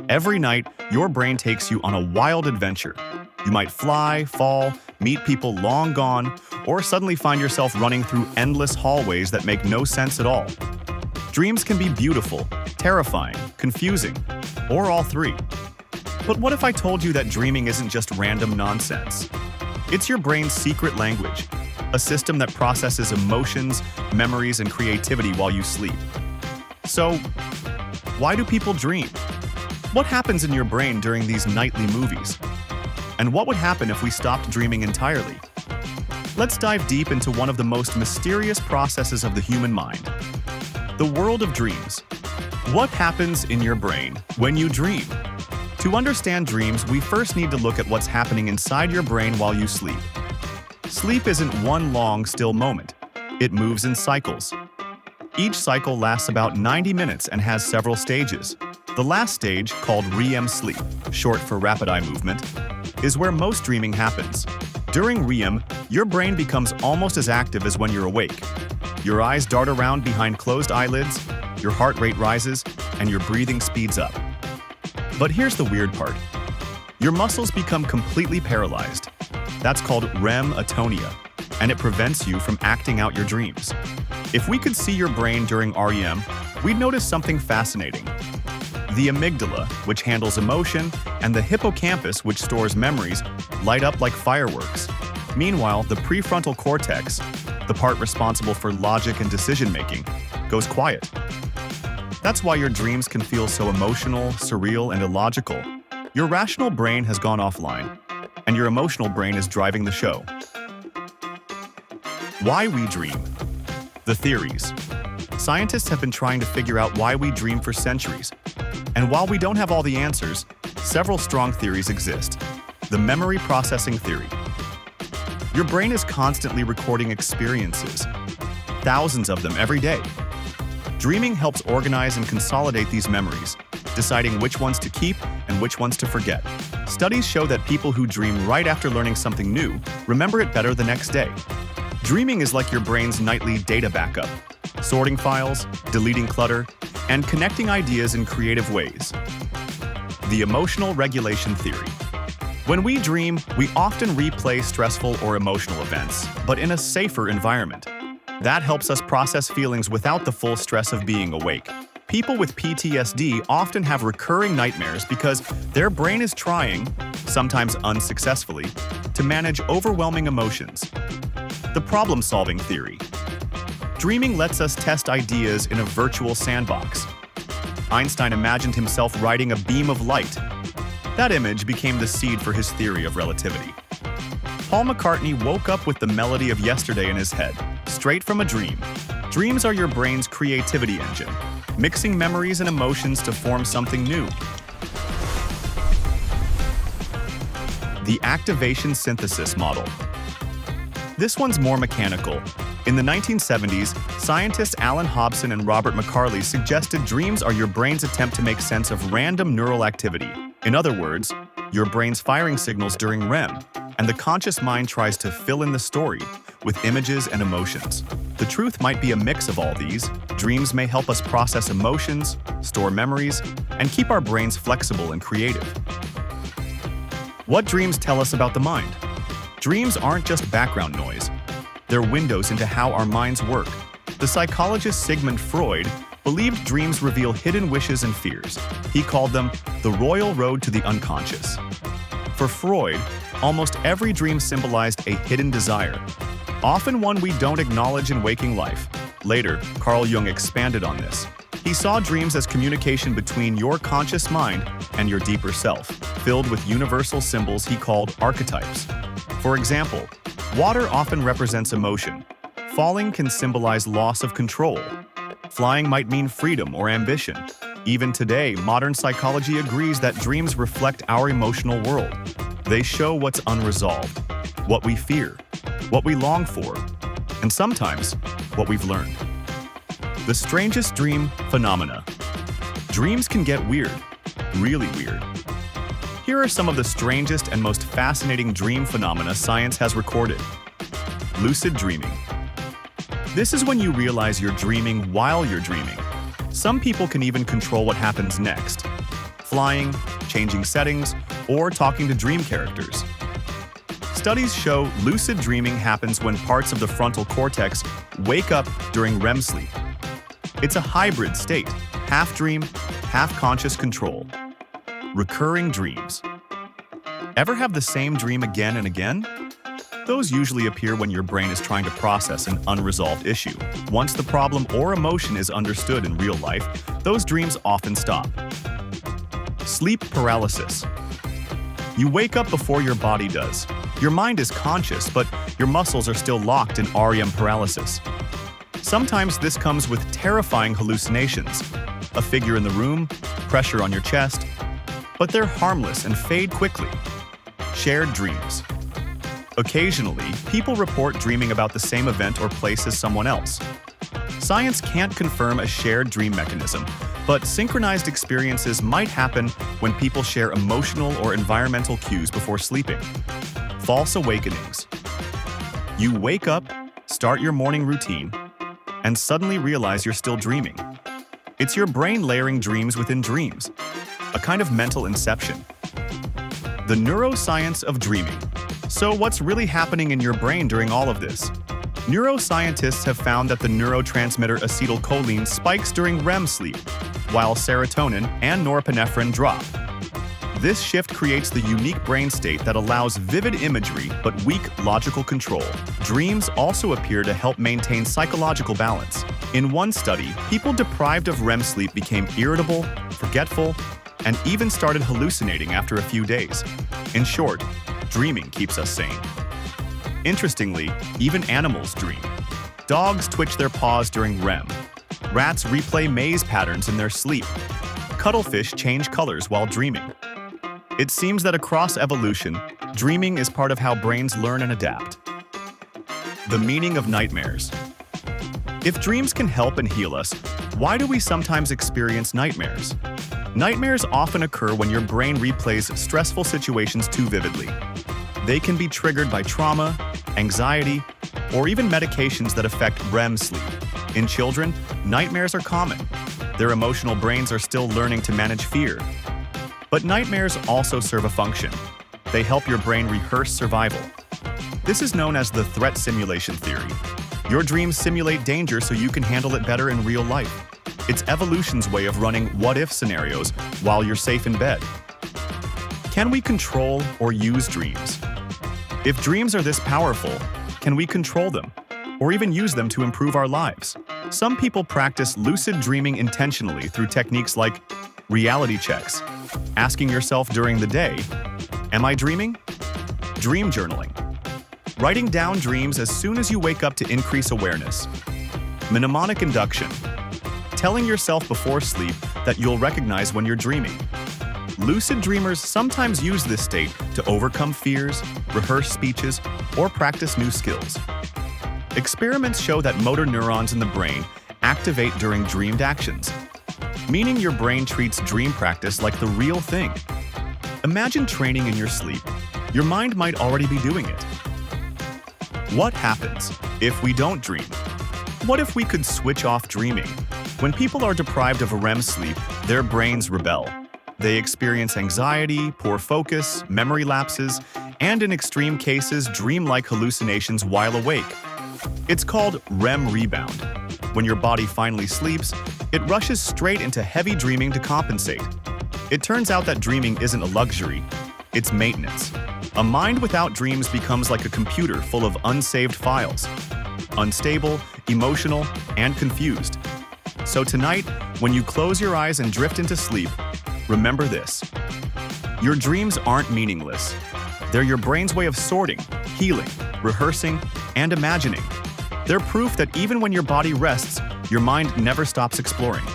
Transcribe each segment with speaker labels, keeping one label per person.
Speaker 1: Every night, your brain takes you on a wild adventure. You might fly, fall, meet people long gone, or suddenly find yourself running through endless hallways that make no sense at all. Dreams can be beautiful, terrifying, confusing, or all three. But what if I told you that dreaming isn't just random nonsense? It's your brain's secret language, a system that processes emotions, memories, and creativity while you sleep. So, why do people dream? What happens in your brain during these nightly movies? And what would happen if we stopped dreaming entirely? Let's dive deep into one of the most mysterious processes of the human mind, the world of dreams. What happens in your brain when you dream? To understand dreams, we first need to look at what's happening inside your brain while you sleep. Sleep isn't one long, still moment. It moves in cycles. Each cycle lasts about 90 minutes and has several stages. The last stage, called REM sleep, short for rapid eye movement, is where most dreaming happens. During REM, your brain becomes almost as active as when you're awake. Your eyes dart around behind closed eyelids, your heart rate rises, and your breathing speeds up. But here's the weird part. Your muscles become completely paralyzed. That's called REM atonia, and it prevents you from acting out your dreams. If we could see your brain during REM, we'd notice something fascinating. The amygdala, which handles emotion, and the hippocampus, which stores memories, light up like fireworks. Meanwhile, the prefrontal cortex, the part responsible for logic and decision-making, goes quiet. That's why your dreams can feel so emotional, surreal, and illogical. Your rational brain has gone offline, and your emotional brain is driving the show. Why we dream. The theories. Scientists have been trying to figure out why we dream for centuries. And while we don't have all the answers, several strong theories exist. The memory processing theory. Your brain is constantly recording experiences, thousands of them every day. Dreaming helps organize and consolidate these memories, deciding which ones to keep and which ones to forget. Studies show that people who dream right after learning something new remember it better the next day. Dreaming is like your brain's nightly data backup, sorting files, deleting clutter, and connecting ideas in creative ways. The emotional regulation theory. When we dream, we often replay stressful or emotional events, but in a safer environment. That helps us process feelings without the full stress of being awake. People with PTSD often have recurring nightmares because their brain is trying, sometimes unsuccessfully, to manage overwhelming emotions. The problem-solving theory. Dreaming lets us test ideas in a virtual sandbox. Einstein imagined himself riding a beam of light. That image became the seed for his theory of relativity. Paul McCartney woke up with the melody of yesterday in his head, straight from a dream. Dreams are your brain's creativity engine, mixing memories and emotions to form something new. The activation synthesis model. This one's more mechanical. In the 1970s, scientists Alan Hobson and Robert McCarley suggested dreams are your brain's attempt to make sense of random neural activity. In other words, your brain's firing signals during REM, and the conscious mind tries to fill in the story with images and emotions. The truth might be a mix of all these. Dreams may help us process emotions, store memories, and keep our brains flexible and creative. What dreams tell us about the mind? Dreams aren't just background noise. They're windows into how our minds work. The psychologist Sigmund Freud believed dreams reveal hidden wishes and fears. He called them the royal road to the unconscious. For Freud, almost every dream symbolized a hidden desire, often one we don't acknowledge in waking life. Later, Carl Jung expanded on this. He saw dreams as communication between your conscious mind and your deeper self, filled with universal symbols he called archetypes. For example, water often represents emotion. Falling can symbolize loss of control. Flying might mean freedom or ambition. Even today, modern psychology agrees that dreams reflect our emotional world. They show what's unresolved, what we fear, what we long for, and sometimes what we've learned. The strangest dream phenomena. Dreams can get weird, really weird. Here are some of the strangest and most fascinating dream phenomena science has recorded. Lucid dreaming. This is when you realize you're dreaming while you're dreaming. Some people can even control what happens next. flying, changing settings, or talking to dream characters. Studies show lucid dreaming happens when parts of the frontal cortex wake up during REM sleep. It's a hybrid state, half dream, half conscious control. Recurring dreams. Ever have the same dream again and again? Those usually appear when your brain is trying to process an unresolved issue. Once the problem or emotion is understood in real life, those dreams often stop. Sleep paralysis. You wake up before your body does. Your mind is conscious, but your muscles are still locked in REM paralysis. Sometimes this comes with terrifying hallucinations, a figure in the room, pressure on your chest, but they're harmless and fade quickly. Shared dreams. Occasionally, people report dreaming about the same event or place as someone else. Science can't confirm a shared dream mechanism, but synchronized experiences might happen when people share emotional or environmental cues before sleeping. False awakenings. You wake up, start your morning routine, and suddenly realize you're still dreaming. It's your brain layering dreams within dreams, a kind of mental inception. The neuroscience of dreaming. So what's really happening in your brain during all of this? Neuroscientists have found that the neurotransmitter acetylcholine spikes during REM sleep, while serotonin and norepinephrine drop. This shift creates the unique brain state that allows vivid imagery but weak logical control. Dreams also appear to help maintain psychological balance. In one study, people deprived of REM sleep became irritable, forgetful, and even started hallucinating after a few days. In short, dreaming keeps us sane. Interestingly, even animals dream. Dogs twitch their paws during REM. Rats replay maze patterns in their sleep. Cuttlefish change colors while dreaming. It seems that across evolution, dreaming is part of how brains learn and adapt. The meaning of nightmares. If dreams can help and heal us, why do we sometimes experience nightmares? Nightmares often occur when your brain replays stressful situations too vividly. They can be triggered by trauma, anxiety, or even medications that affect REM sleep. In children, nightmares are common. Their emotional brains are still learning to manage fear. But nightmares also serve a function. They help your brain rehearse survival. This is known as the threat simulation theory. Your dreams simulate danger so you can handle it better in real life. It's evolution's way of running what-if scenarios while you're safe in bed. Can we control or use dreams? If dreams are this powerful, can we control them or even use them to improve our lives? Some people practice lucid dreaming intentionally through techniques like reality checks, asking yourself during the day, "Am I dreaming?" Dream journaling. Writing down dreams as soon as you wake up to increase awareness. Mnemonic induction. Telling yourself before sleep that you'll recognize when you're dreaming. Lucid dreamers sometimes use this state to overcome fears, rehearse speeches, or practice new skills. Experiments show that motor neurons in the brain activate during dreamed actions, meaning your brain treats dream practice like the real thing. Imagine training in your sleep. Your mind might already be doing it. What happens if we don't dream? What if we could switch off dreaming? When people are deprived of a REM sleep, their brains rebel. They experience anxiety, poor focus, memory lapses, and in extreme cases, dream-like hallucinations while awake. It's called REM rebound. When your body finally sleeps, it rushes straight into heavy dreaming to compensate. It turns out that dreaming isn't a luxury, it's maintenance. A mind without dreams becomes like a computer full of unsaved files, unstable, emotional, and confused. So tonight, when you close your eyes and drift into sleep, remember this. Your dreams aren't meaningless. They're your brain's way of sorting, healing, rehearsing, and imagining. They're proof that even when your body rests, your mind never stops exploring.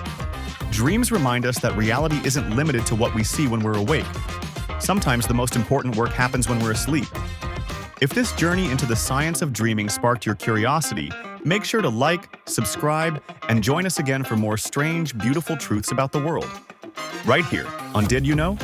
Speaker 1: Dreams remind us that reality isn't limited to what we see when we're awake. Sometimes the most important work happens when we're asleep. If this journey into the science of dreaming sparked your curiosity, make sure to like, subscribe, and join us again for more strange, beautiful truths about the world. Right here on Did You Know?